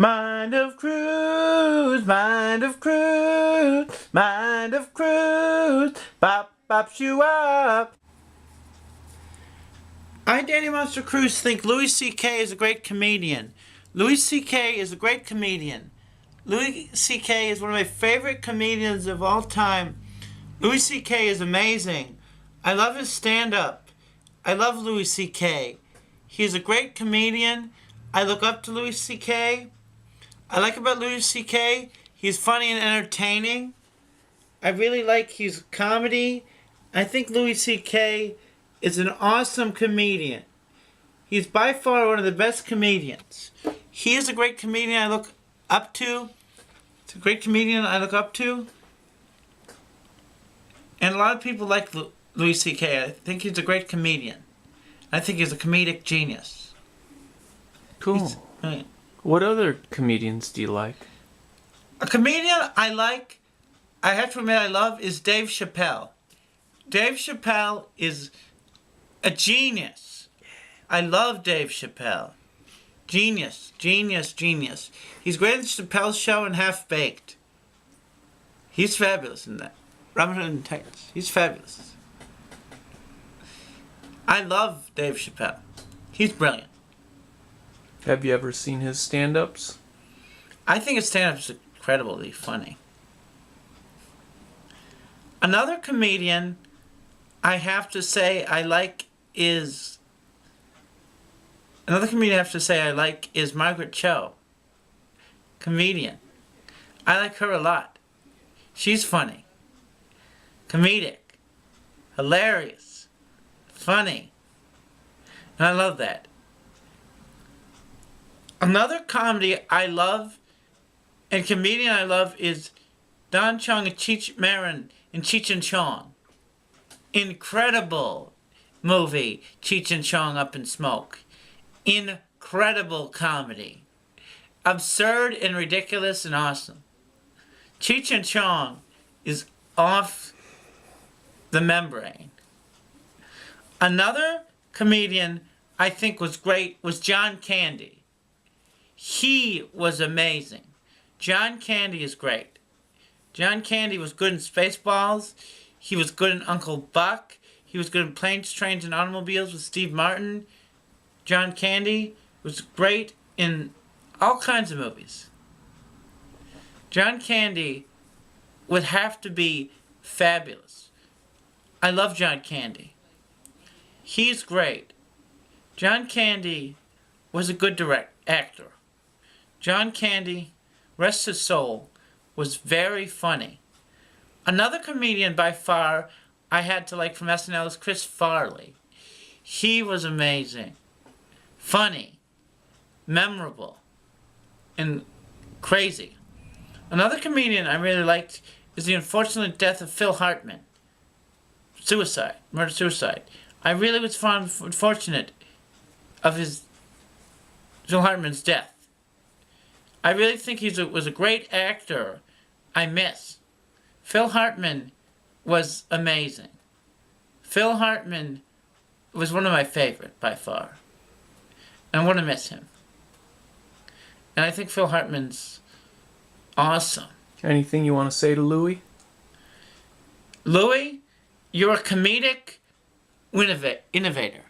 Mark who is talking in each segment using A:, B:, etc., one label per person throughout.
A: Mind of Cruz, mind of Cruz, mind of Cruz, bop bops you up. I, Danny Monster Cruz, think Louis C.K. is a great comedian. Louis C.K. is a great comedian. Louis C.K. is one of my favorite comedians of all time. Louis C.K. is amazing. I love his stand-up. I love Louis C.K. He is a great comedian. I look up to Louis C.K. I like about Louis C.K. he's funny and entertaining. I really like his comedy. I think Louis C.K. is an awesome comedian. He's by far one of the best comedians. He is a great comedian I look up to. It's a great comedian I look up to. And a lot of people like Louis C.K. I think he's a great comedian. I think he's a comedic genius.
B: Cool. What other comedians do you like?
A: A comedian I like, I have to admit I love, is Dave Chappelle. Dave Chappelle is a genius. I love Dave Chappelle. Genius, genius, genius. He's great in Chappelle's Show and Half Baked. He's fabulous in that. Robin Hood and Titans. He's fabulous. I love Dave Chappelle. He's brilliant.
B: Have you ever seen his stand-ups?
A: I think his stand-up is incredibly funny. Another comedian I have to say I like is... Another comedian I have to say I like is Margaret Cho. Comedian. I like her a lot. She's funny. Comedic. Hilarious. Funny. And I love that. Another comedy I love and comedian I love is Don Chong and Cheech Marin in Cheech and Chong. Incredible movie, Cheech and Chong Up in Smoke. Incredible comedy. Absurd and ridiculous and awesome. Cheech and Chong is off the membrane. Another comedian I think was great was John Candy. He was amazing. John Candy is great. John Candy was good in Spaceballs. He was good in Uncle Buck. He was good in Planes, Trains, and Automobiles with Steve Martin. John Candy was great in all kinds of movies. John Candy would have to be fabulous. I love John Candy. He's great. John Candy was a good actor. John Candy, rest his soul, was very funny. Another comedian by far I had to like from SNL is Chris Farley. He was amazing. Funny. Memorable. And crazy. Another comedian I really liked is the unfortunate death of Phil Hartman. Suicide. Murder-suicide. I really was fortunate of Phil Hartman's death. I really think he was a great actor I miss. Phil Hartman was amazing. Phil Hartman was one of my favorite by far. And I want to miss him. And I think Phil Hartman's awesome.
B: Anything you want to say to Louis?
A: Louis, you're a comedic innovator.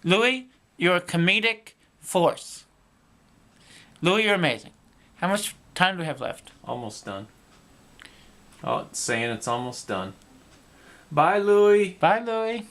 A: Louis, you're a comedic force. Louis, you're amazing. How much time do we have left?
B: Almost done. Oh, it's saying it's almost done. Bye, Louis.
A: Bye, Louis.